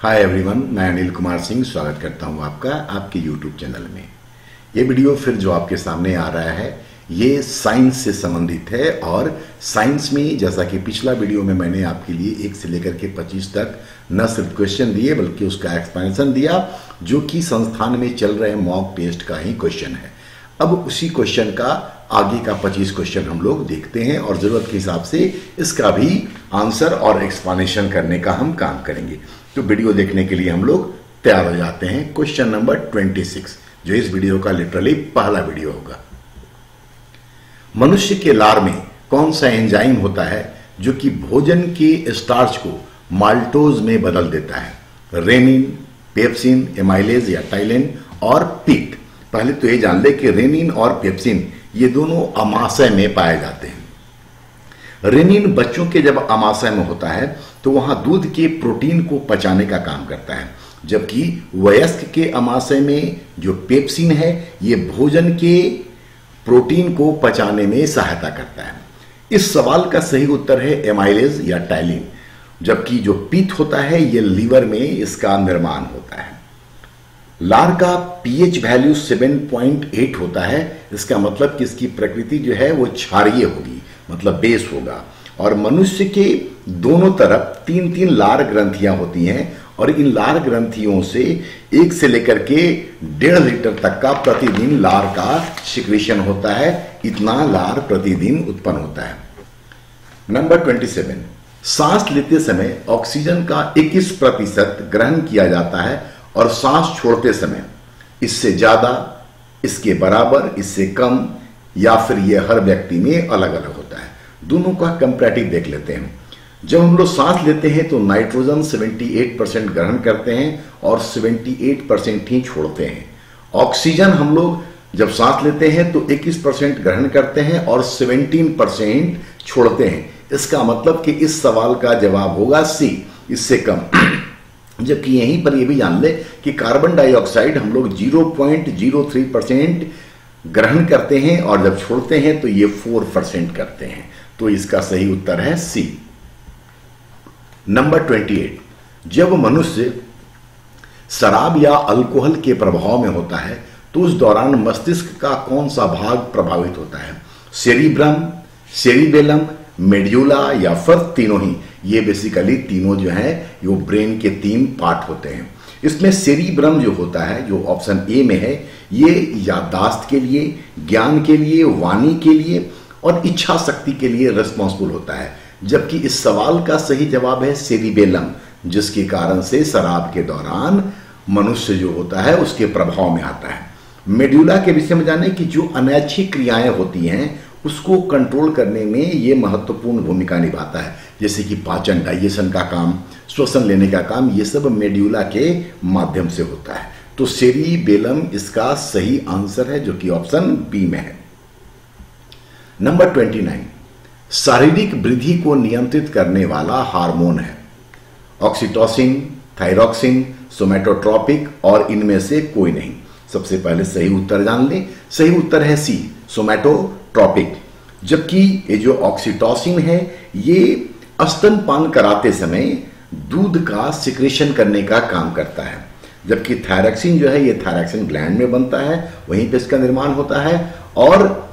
Hi everyone, मैं अनिल कुमार सिंह स्वागत करता हूं आपका आपके YouTube चैनल में। ये वीडियो फिर जो आपके सामने आ रहा है ये साइंस से संबंधित है और साइंस में जैसा कि पिछला वीडियो में मैंने आपके लिए 1 से लेकर के 25 तक न सिर्फ क्वेश्चन दिए बल्कि उसका एक्सप्लेनेशन दिया जो कि संस्थान में चल रहे मॉक टेस्ट का ही क्वेश्चन है। अब उसी क्वेश्चन का आगे का 25 क्वेश्चन हम लोग देखते हैं और जरूरत के हिसाब से इसका भी आंसर और एक्सप्लेनेशन करने का हम काम करेंगे। तो वीडियो देखने के लिए हम लोग तैयार हो जाते हैं। क्वेश्चन नंबर 26 जो इस वीडियो का लिटरली पहला वीडियो होगा। मनुष्य के लार में कौन सा एंजाइम होता है जो कि भोजन के स्टार्च को माल्टोज में बदल देता है? रेनिन, पेप्सिन, एमाइलेज या टाइलिन और पीट। पहले तो ये जान ले कि रेनिन और पेप्सिन ये दोनों अमाशय में पाए जाते हैं। रेनिन बच्चों के जब अमाशय में होता है तो वहां दूध के प्रोटीन को पचाने का काम करता है, जबकि वयस्क के अमाशय में जो पेप्सिन है ये भोजन के प्रोटीन को पचाने में सहायता करता है। इस सवाल का सही उत्तर है एमाइलेज या टाइलिन, जबकि जो पीट होता है ये लीवर में इसका निर्माण होता है। लार का पीएच वैल्यू 7.8 होता है। इसका मतलब कि इसकी प्रकृति जो है वो क्षारीय होगी, मतलब बेस होगा। और मनुष्य के दोनों तरफ 3-3 लार ग्रंथियां होती हैं और इन लार ग्रंथियों से 1 से लेकर के 1.5 लीटर तक का प्रतिदिन लार का सिक्रीशन होता है। इतना लार प्रतिदिन उत्पन्न होता है। नंबर 27, सांस लेते समय ऑक्सीजन का 21% ग्रहण किया जाता है और सांस छोड़ते समय इससे ज्यादा, इसके बराबर, इससे कम या फिर यह हर व्यक्ति में अलग अलग होता है। दोनों का कंपैरेटिव देख लेते हैं। जब हम लोग सांस लेते हैं तो नाइट्रोजन 78% ग्रहण करते हैं और 78% ही छोड़ते हैं। ऑक्सीजन हम लोग जब सांस लेते हैं तो 21% ग्रहण करते हैं और 17% छोड़ते हैं। इसका मतलब कि इस सवाल का जवाब होगा सी, इससे कम। जबकि यहीं पर यह भी जान ले कि कार्बन डाइऑक्साइड हम लोग 0.03% ग्रहण करते हैं और जब छोड़ते हैं तो ये 4% करते हैं। तो इसका सही उत्तर है सी। नंबर 28, जब मनुष्य शराब या अल्कोहल के प्रभाव में होता है तो उस दौरान मस्तिष्क का कौन सा भाग प्रभावित होता है? सेरिब्रम, सेरिबेलम, मेड्यूला या फिर तीनों ही? ये बेसिकली तीनों जो है वो ब्रेन के 3 पार्ट होते हैं। इसमें सेरिब्रम जो होता है, जो ऑप्शन ए में है, ये याददाश्त के लिए, ज्ञान के लिए, वाणी के लिए और इच्छा शक्ति के लिए रिस्पॉन्सिबल होता है। जबकि इस सवाल का सही जवाब है सेरिबेलम, जिसके कारण से शराब के दौरान मनुष्य जो होता है उसके प्रभाव में आता है। मेड्यूला के विषय में जाने की जो अनैच्छिक क्रियाएं होती हैं उसको कंट्रोल करने में ये महत्वपूर्ण भूमिका निभाता है, जैसे कि पाचन, डाइजेशन का काम, श्वसन लेने का काम, ये सब मेड्यूला के माध्यम से होता है। तो सेरिबेलम इसका सही आंसर है जो कि ऑप्शन बी में है। नंबर 29, शारीरिक वृद्धि को नियंत्रित करने वाला हार्मोन है? ऑक्सीटोसिन, थायरॉक्सिन, सोमैटोट्रोपिक और इनमें से कोई नहीं। सबसे पहले सही उत्तर जान लें। सही उत्तर है सी, सोमैटोट्रोपिक। जबकि ये जो ऑक्सीटोसिन है ये स्तनपान कराते समय दूध का सिक्रेशन करने का काम करता है, जबकि थायरॉक्सिन जो है ये थायरॉक्सिन ग्लैंड में बनता है, वहीं पे इसका निर्माण होता है। और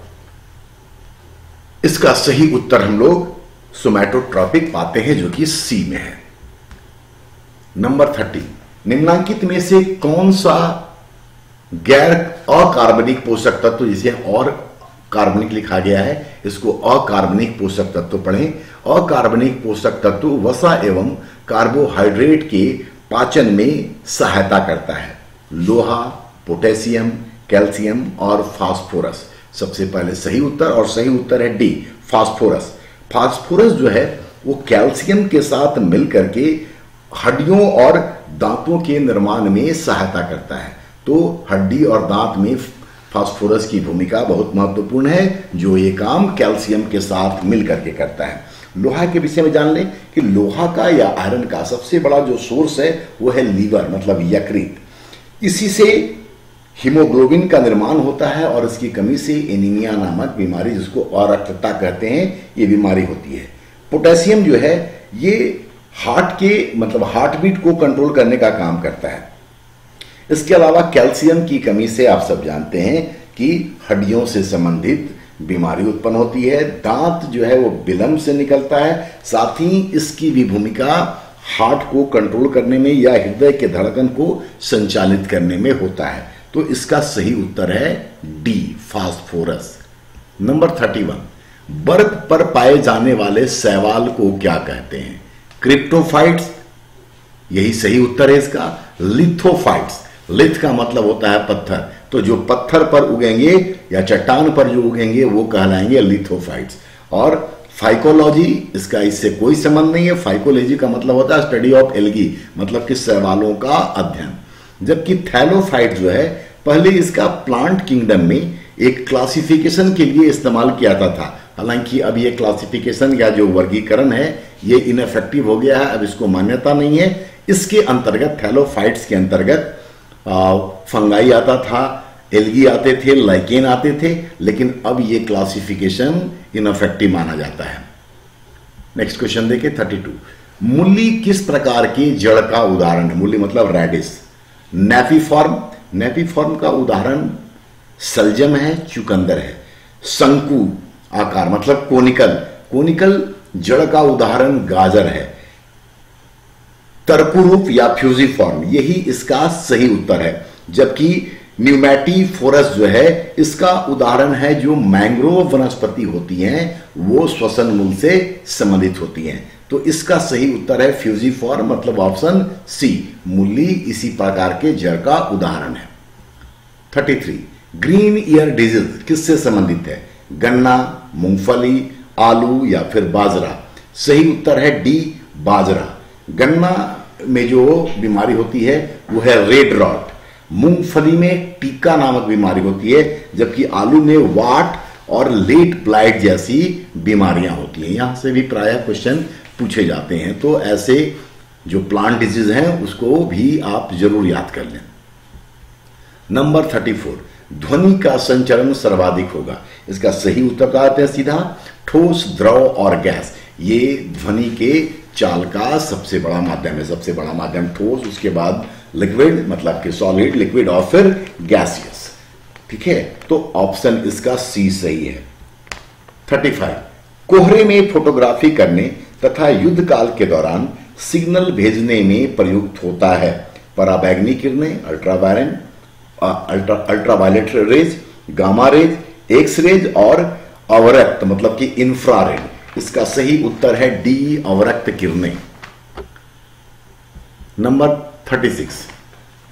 इसका सही उत्तर हम लोग सोमैटोट्रोपिक पाते हैं जो कि सी में है। नंबर 30, निम्नलिखित में से कौन सा गैर अकार्बनिक पोषक तत्व, जिसे और कार्बनिक लिखा गया है, इसको अकार्बनिक पोषक तत्व पढ़ें। अकार्बनिक पोषक तत्व वसा एवं कार्बोहाइड्रेट के पाचन में सहायता करता है? लोहा, पोटेशियम, कैल्शियम और फास्फोरस। सबसे पहले सही उत्तर, और सही उत्तर है डी, फास्फोरस। फास्फोरस जो है वो कैल्शियम के साथ मिलकर के हड्डियों और दांतों के निर्माण में सहायता करता है। तो हड्डी और दांत में फास्फोरस की भूमिका बहुत महत्वपूर्ण है, जो ये काम कैल्शियम के साथ मिलकर के करता है। लोहा के विषय में जान लें कि लोहा का या आयरन का सबसे बड़ा जो सोर्स है वो है लीवर, मतलब यकृत। इसी से हीमोग्लोबिन का निर्माण होता है और इसकी कमी से एनीमिया नामक बीमारी, जिसको अरक्तता कहते हैं, ये बीमारी होती है। पोटेशियम जो है ये हार्ट के मतलब हार्ट बीट को कंट्रोल करने का काम करता है। इसके अलावा कैल्शियम की कमी से आप सब जानते हैं कि हड्डियों से संबंधित बीमारी उत्पन्न होती है, दांत जो है वो विलंब से निकलता है, साथ ही इसकी भी भूमिका हार्ट को कंट्रोल करने में या हृदय के धड़कन को संचालित करने में होता है। तो इसका सही उत्तर है डी, फास्फोरस। नंबर 31, बर्फ पर पाए जाने वाले शैवाल को क्या कहते हैं? क्रिप्टोफाइट्स, यही सही उत्तर है इसका। लिथोफाइट्स, लिथ का मतलब होता है पत्थर, तो जो पत्थर पर उगेंगे या चट्टान पर जो उगेंगे वो कहलाएंगे लिथोफाइट्स। और फाइकोलॉजी, इसका इससे कोई संबंध नहीं है। फाइकोलॉजी का मतलब होता है स्टडी ऑफ एल्गी, मतलब कि शैवालों का अध्ययन। जबकि थैलोफाइट जो है पहले इसका प्लांट किंगडम में एक क्लासिफिकेशन के लिए इस्तेमाल किया जाता था, हालांकि अब ये क्लासिफिकेशन या जो वर्गीकरण है ये इनफेक्टिव हो गया है, अब इसको मान्यता नहीं है। इसके अंतर्गत थैलोफाइट्स के अंतर्गत फंगाई आता था, एल्गी आते थे, लाइकेन आते थे, लेकिन अब ये क्लासिफिकेशन इनफेक्टिव माना जाता है। नेक्स्ट क्वेश्चन देखिए 32, मूली किस प्रकार के जड़ का उदाहरण है? मूली मतलब रेडिस। नेफिफॉर्म, नेफिफॉर्म का उदाहरण सलजम है, चुकंदर है। शंकु आकार मतलब कोनिकल, कोनिकल जड़ का उदाहरण गाजर है। तरकुरूप या फ्यूजिफॉर्म, यही इसका सही उत्तर है। जबकि न्यूमैटिफोरस जो है इसका उदाहरण है जो मैंग्रोव वनस्पति होती हैं वो श्वसन मूल से संबंधित होती हैं। तो इसका सही उत्तर है फ्यूजिफॉर्म, मतलब ऑप्शन सी, मूली इसी प्रकार के जड़ का उदाहरण है। 33, ग्रीन ईयर डिजीज किससे संबंधित है? गन्ना, मूंगफली, आलू या फिर बाजरा? सही उत्तर है डी, बाजरा। गन्ना में जो बीमारी होती है वो है रेड रॉट, मूंगफली में टीका नामक बीमारी होती है, जबकि आलू में वाट और लेट ब्लाइट जैसी बीमारियां होती हैं। यहां से भी प्रायः क्वेश्चन पूछे जाते हैं, तो ऐसे जो प्लांट डिजीज हैं उसको भी आप जरूर याद कर लें। नंबर 34, ध्वनि का संचरण सर्वाधिक होगा। इसका सही उत्तर बताते हैं सीधा, ठोस, द्रव और गैस। ये ध्वनि के चाल का सबसे बड़ा माध्यम है। सबसे बड़ा माध्यम ठोस, उसके बाद लिक्विड मतलब कि सॉलिड, लिक्विड और फिर गैसियस। ठीक है, तो ऑप्शन इसका सी सही है। 35, कोहरे में फोटोग्राफी करने तथा युद्ध काल के दौरान सिग्नल भेजने में प्रयुक्त होता है। पराबैंगनी किरणें, ultraviolet rays, gamma rays, X rays और अवरक्त मतलब कि इंफ्रारेड। इसका सही उत्तर है डी, अवरक्त किरणें। नंबर 36,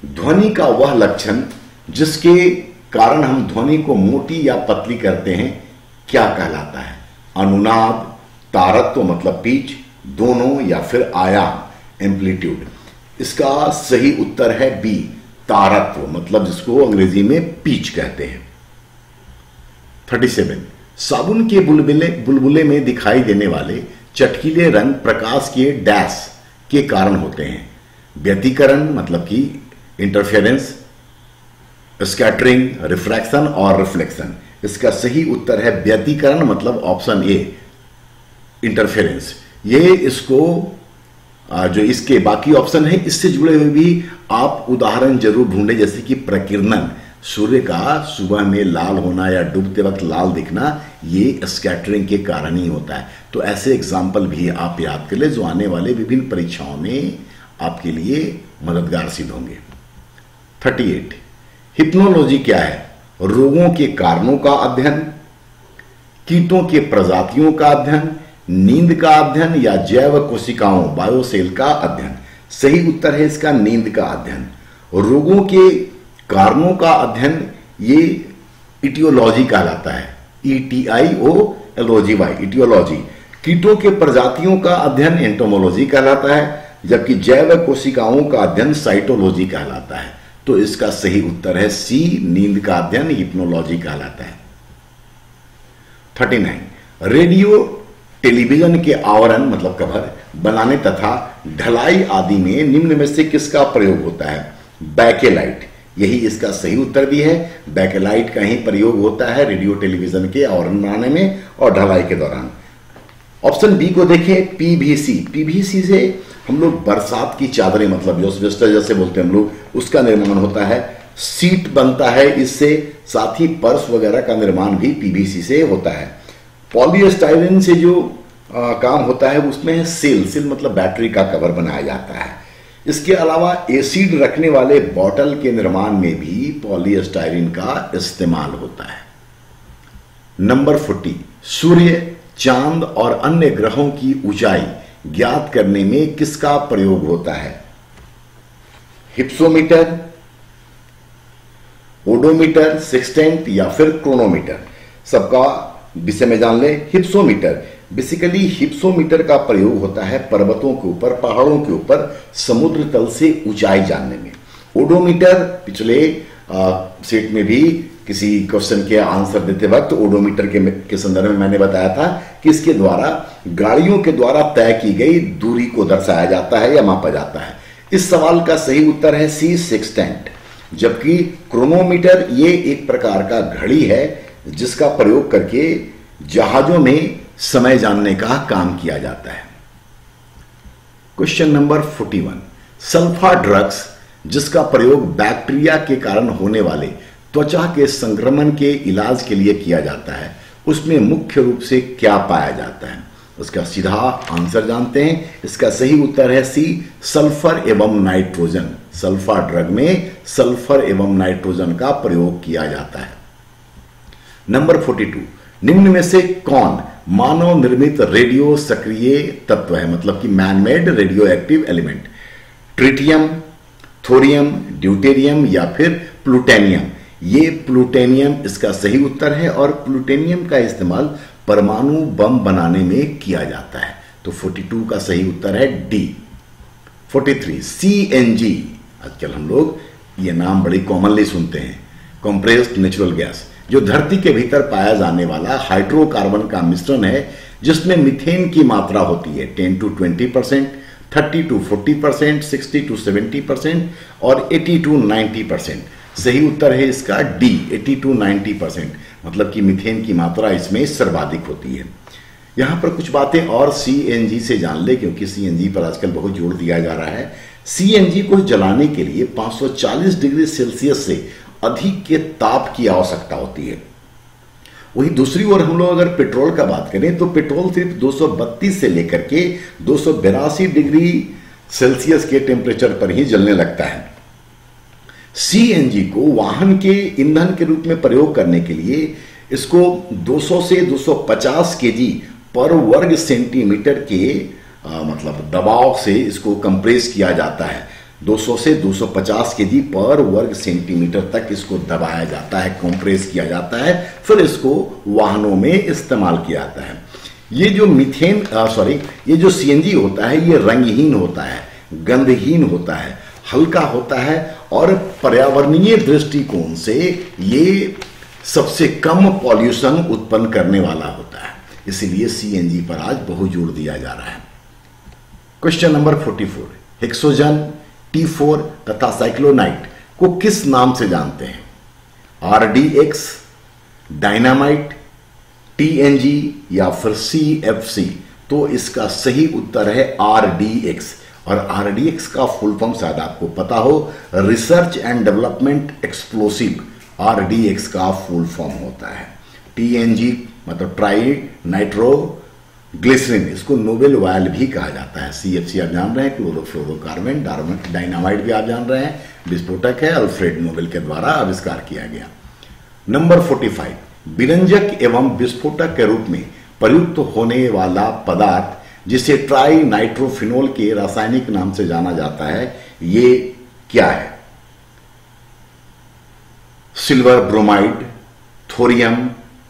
ध्वनि का वह लक्षण जिसके कारण हम ध्वनि को मोटी या पतली करते हैं क्या कहलाता है? अनुनाद, तारत्व मतलब पिच, दोनों या फिर आयाम एम्पलीट्यूड? इसका सही उत्तर है बी, तारत्व मतलब जिसको अंग्रेजी में पिच कहते हैं। 37, साबुन के बुलबुले में दिखाई देने वाले चटकीले रंग प्रकाश के डैश के कारण होते हैं। व्यतिकरण मतलब कि इंटरफेरेंस, स्कैटरिंग, रिफ्रैक्शन और रिफ्लेक्शन। इसका सही उत्तर है व्यतिकरण मतलब ऑप्शन ए, इंटरफेरेंस। ये इसको जो इसके बाकी ऑप्शन है इससे जुड़े हुए भी आप उदाहरण जरूर ढूंढें, जैसे कि प्रकीर्णन, सूर्य का सुबह में लाल होना या डूबते वक्त लाल दिखना, ये स्कैटरिंग के कारण ही होता है। तो ऐसे एग्जाम्पल भी आप याद कर ले जो आने वाले विभिन्न परीक्षाओं में आपके लिए मददगार सिद्ध होंगे। 38, हिप्नोलॉजी क्या है? रोगों के कारणों का अध्ययन, कीटों के प्रजातियों का अध्ययन, नींद का अध्ययन या जैव कोशिकाओं बायोसेल का अध्ययन? सही उत्तर है इसका नींद का अध्ययन। रोगों के कारणों का अध्ययन ये इटियोलॉजी कहलाता है, ETIOLOGY, इटियोलॉजी। कीटों के प्रजातियों का अध्ययन एंटोमोलॉजी कहलाता है, जबकि जैव कोशिकाओं का अध्ययन साइटोलॉजी कहलाता है। तो इसका सही उत्तर है सी, नींद का अध्ययन हिप्नोलॉजी कहलाता है। 39, रेडियो टेलीविजन के आवरण मतलब कवर बनाने तथा ढलाई आदि में निम्न में से किसका प्रयोग होता है? बैकेलाइट, यही इसका सही उत्तर भी है। बैकेलाइट का ही प्रयोग होता है रेडियो टेलीविजन के आवरण बनाने में और ढलाई के दौरान। ऑप्शन बी को देखें, पीवीसी। पीवीसी से हम लोग बरसात की चादरें, मतलब जो एस्बेस्टस जैसे बोलते हैं हम लोग, उसका निर्माण होता है, सीट बनता है इससे, साथ ही पर्स वगैरह का निर्माण भी पीवीसी से होता है। पॉलीस्टाइरीन से जो काम होता है उसमें सेल मतलब बैटरी का कवर बनाया जाता है। इसके अलावा एसिड रखने वाले बॉटल के निर्माण में भी पॉलीस्टाइरीन का इस्तेमाल होता है। नंबर 40, सूर्य, चांद और अन्य ग्रहों की ऊंचाई ज्ञात करने में किसका प्रयोग होता है? हिप्सोमीटर, ओडोमीटर, सेक्सटेंट या फिर क्रोनोमीटर? सबका विषय में जान ले। हिप्सोमीटर, बेसिकली हिप्सोमीटर का प्रयोग होता है पर्वतों के ऊपर, पहाड़ों के ऊपर समुद्र तल से ऊंचाई जानने में। ओडोमीटर पिछले सेट में भी किसी क्वेश्चन के आंसर देते वक्त ओडोमीटर के संदर्भ में मैंने बताया था कि इसके द्वारा गाड़ियों के द्वारा तय की गई दूरी को दर्शाया जाता है या मापा जाता है। इस सवाल का सही उत्तर है सी, सेक्सटेंट। जबकि क्रोनोमीटर ये एक प्रकार का घड़ी है जिसका प्रयोग करके जहाजों में समय जानने का काम किया जाता है। क्वेश्चन नंबर 41, सल्फा ड्रग्स जिसका प्रयोग बैक्टीरिया के कारण होने वाले त्वचा के संक्रमण के इलाज के लिए किया जाता है, उसमें मुख्य रूप से क्या पाया जाता है? उसका सीधा आंसर जानते हैं। इसका सही उत्तर है सी, सल्फर एवं नाइट्रोजन। सल्फा ड्रग में सल्फर एवं नाइट्रोजन का प्रयोग किया जाता है। नंबर 42, निम्न में से कौन मानव निर्मित रेडियो सक्रिय तत्व है, मतलब कि man made radio active element? Tritium, thorium, deuterium या फिर प्लूटेनियम? ये प्लूटेनियम इसका सही उत्तर है और प्लूटेनियम का इस्तेमाल परमाणु बम बनाने में किया जाता है। तो 42 का सही उत्तर है डी। 43, सीएनजी। आजकल हम लोग ये नाम बड़ी कॉमनली सुनते हैं, कंप्रेस्ड नेचुरल गैस, जो धरती के भीतर पाया जाने वाला हाइड्रोकार्बन का मिश्रण है जिसमें मीथेन की मात्रा होती है 10 to 20%, 30 to 40%, 60 to 70% और 80 to 90%। सही उत्तर है इसका डी, 80 to 90%, मतलब कि मीथेन की मात्रा इसमें सर्वाधिक होती है। यहां पर कुछ बातें और सीएनजी से जान ले, क्योंकि सीएनजी पर आजकल बहुत जोर दिया जा रहा है। सीएनजी को जलाने के लिए 540 डिग्री सेल्सियस से अधिक के ताप की आवश्यकता होती है। वहीं दूसरी ओर हम लोग अगर पेट्रोल का बात करें तो पेट्रोल सिर्फ 232 से लेकर के 282 डिग्री सेल्सियस के टेम्परेचर पर ही जलने लगता है। सीएनजी को वाहन के ईंधन के रूप में प्रयोग करने के लिए इसको 200 से 250 केजी पर वर्ग सेंटीमीटर के मतलब दबाव से इसको कंप्रेस किया जाता है। 200 से 250 केजी पर वर्ग सेंटीमीटर तक इसको दबाया जाता है, कंप्रेस किया जाता है, फिर इसको वाहनों में इस्तेमाल किया जाता है। ये जो ये जो सीएनजी होता है ये रंगहीन होता है, गंधहीन होता है, हल्का होता है और पर्यावरणीय दृष्टिकोण से ये सबसे कम पॉल्यूशन उत्पन्न करने वाला होता है। इसीलिए सीएनजी पर आज बहुत जोर दिया जा रहा है। क्वेश्चन नंबर 44, हेक्सोजन, T4 तथा साइक्लोनाइट को किस नाम से जानते हैं? RDX, डायनामाइट, TNG या फिर CFC? तो इसका सही उत्तर है RDX। और RDX का फुल फॉर्म शायद आपको पता हो, research and development explosive, RDX का फुल फॉर्म होता है। TNG मतलब ट्राई नाइट्रो ग्लिसरीन, इसको नोबेल ऑयल भी कहा जाता है। CFC आप जान रहे हैं, क्लोरोफ्लोरोकार्बन। डायनामाइट भी आप जान रहे हैं, विस्फोटक है, अल्फ्रेड नोबेल के द्वारा आविष्कार किया गया। नंबर 45, विरंजक एवं विस्फोटक के रूप में प्रयुक्त होने वाला पदार्थ जिसे ट्राई नाइट्रोफिनोल के रासायनिक नाम से जाना जाता है, ये क्या है? सिल्वर ब्रोमाइड, थोरियम,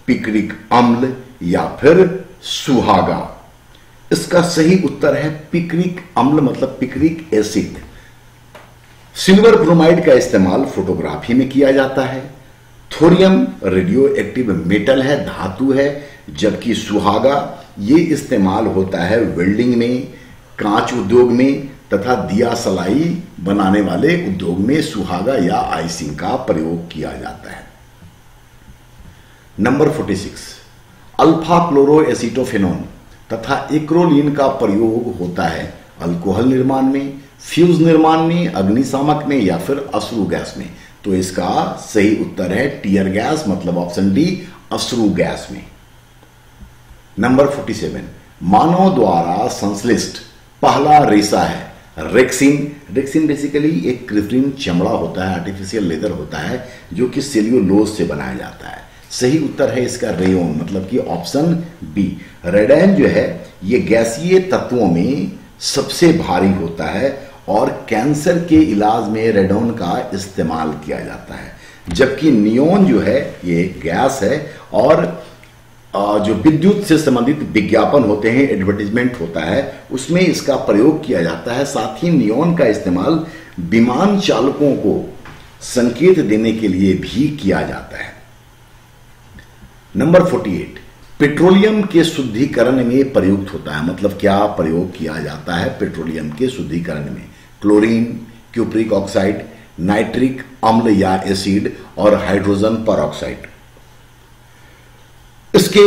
पिक्रिक अम्ल या फिर सुहागा? इसका सही उत्तर है पिक्रिक अम्ल, मतलब पिक्रिक एसिड। सिल्वर ब्रोमाइड का इस्तेमाल फोटोग्राफी में किया जाता है। थोरियम रेडियो एक्टिव मेटल है, धातु है, जबकि सुहागा ये इस्तेमाल होता है वेल्डिंग में, कांच उद्योग में तथा दिया सलाई बनाने वाले उद्योग में सुहागा या आइसिंग का प्रयोग किया जाता है। नंबर 46, अल्फा क्लोरो एसिटोफेनोन तथा एक्रोलीन का प्रयोग होता है अल्कोहल निर्माण में, फ्यूज निर्माण में, अग्निशामक में या फिर अश्रु गैस में। तो इसका सही उत्तर है टीयर गैस, मतलब ऑप्शन डी अश्रु गैस में। नंबर 47, मानव द्वारा संश्लिष्ट पहला रेशा है रेक्सिन। रेक्सिन बेसिकली एक कृत्रिम चमड़ा होता है, आर्टिफिशियल लेदर होता है जो कि सेल्यूलोज से बनाया जाता है। सही उत्तर है इसका रेयोन, मतलब कि ऑप्शन बी। रेडन जो है ये गैसीय तत्वों में सबसे भारी होता है और कैंसर के इलाज में रेडोन का इस्तेमाल किया जाता है, जबकि नियोन जो है ये गैस है और जो विद्युत से संबंधित विज्ञापन होते हैं, एडवर्टीजमेंट होता है, उसमें इसका प्रयोग किया जाता है। साथ ही नियोन का इस्तेमाल विमान चालकों को संकेत देने के लिए भी किया जाता है। नंबर 48, पेट्रोलियम के शुद्धिकरण में प्रयुक्त होता है, मतलब क्या प्रयोग किया जाता है पेट्रोलियम के शुद्धिकरण में? क्लोरीन, क्यूप्रिक ऑक्साइड, नाइट्रिक अम्ल या एसिड और हाइड्रोजन परऑक्साइड। इसके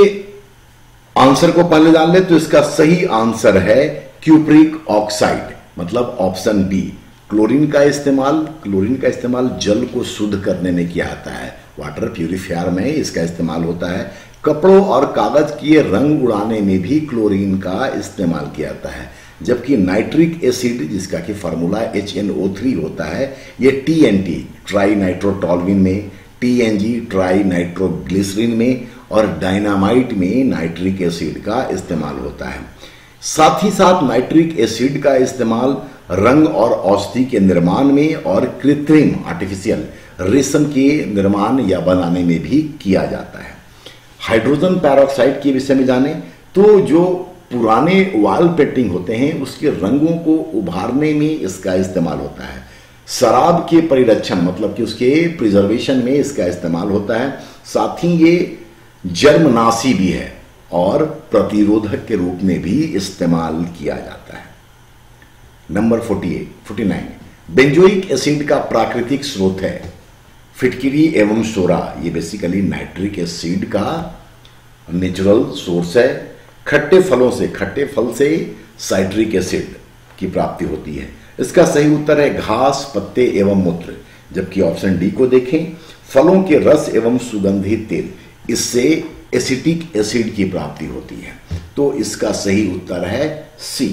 आंसर को पहले जान ले तो इसका सही आंसर है क्यूप्रिक ऑक्साइड, मतलब ऑप्शन बी। क्लोरीन का इस्तेमाल जल को शुद्ध करने में किया जाता है, वाटर प्यूरिफायर में इसका इस्तेमाल होता है। कपड़ों और कागज के रंग उड़ाने में भी क्लोरीन का इस्तेमाल किया जाता है, जबकि नाइट्रिक एसिड जिसका कि फार्मूला HNO3 होता है, ये TNT ट्राई नाइट्रोटॉल्विन में, TNG ट्राई नाइट्रोग्लिसरीन में और डायनामाइट में नाइट्रिक एसिड का इस्तेमाल होता है। साथ ही साथ नाइट्रिक एसिड का इस्तेमाल रंग और औषधि के निर्माण में और कृत्रिम आर्टिफिशियल रेशम के निर्माण या बनाने में भी किया जाता है। हाइड्रोजन पेरोक्साइड के विषय में जाने तो जो पुराने वॉल पेंटिंग होते हैं उसके रंगों को उभारने में इसका इस्तेमाल होता है। शराब के परिरक्षण, मतलब कि उसके प्रिजर्वेशन में इसका इस्तेमाल होता है। साथ ही ये जर्मनाशी भी है और प्रतिरोधक के रूप में भी इस्तेमाल किया जाता है। नंबर 49, बेंजोइक एसिड का प्राकृतिक स्रोत है फिटकिरी एवं सोरा। ये बेसिकली नाइट्रिक एसिड का नेचुरल सोर्स है। खट्टे फल से साइट्रिक एसिड की प्राप्ति होती है। इसका सही उत्तर है घास, पत्ते एवं मूत्र। जबकि ऑप्शन डी को देखें, फलों के रस एवं सुगंधित तेल, इससे एसिटिक एसिड की प्राप्ति होती है। तो इसका सही उत्तर है सी।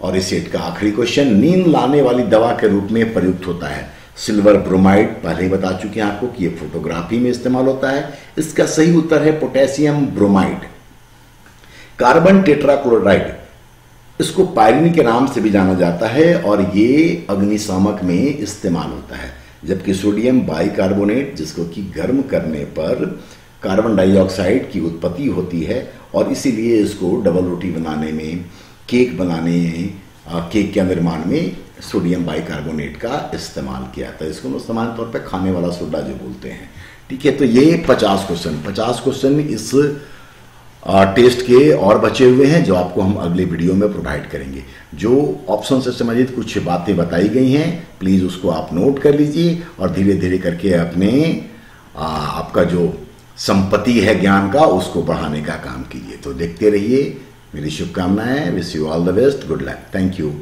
और इस सेट का आखिरी क्वेश्चन, नींद लाने वाली दवा के रूप में प्रयुक्त होता है सिल्वर ब्रोमाइड। पहले ही बता चुके हैं आपको कि यह फोटोग्राफी में इस्तेमाल होता है। इसका सही उत्तर है पोटेशियम ब्रोमाइड। कार्बन टेट्राक्लोराइड, इसको पायरीन के नाम से भी जाना जाता है और ये अग्निशामक में इस्तेमाल होता है। जबकि सोडियम बाइकार्बोनेट, जिसको कि गर्म करने पर कार्बन डाइऑक्साइड की उत्पत्ति होती है और इसीलिए इसको डबल रोटी बनाने में, केक बनाने, केक के निर्माण में सोडियम बाइकार्बोनेट का इस्तेमाल किया जाता है। इसको सामान्य तौर पे खाने वाला सोडा जो बोलते हैं। ठीक है, तो ये 50 क्वेश्चन इस टेस्ट के और बचे हुए हैं जो आपको हम अगले वीडियो में प्रोवाइड करेंगे। जो ऑप्शन से संबंधित कुछ बातें बताई गई हैं प्लीज उसको आप नोट कर लीजिए और धीरे धीरे करके अपने आपका जो संपत्ति है ज्ञान का उसको बढ़ाने का काम कीजिए। तो देखते रहिए, मेरी शुभकामनाएं। Wish you all the best, good luck, thank you.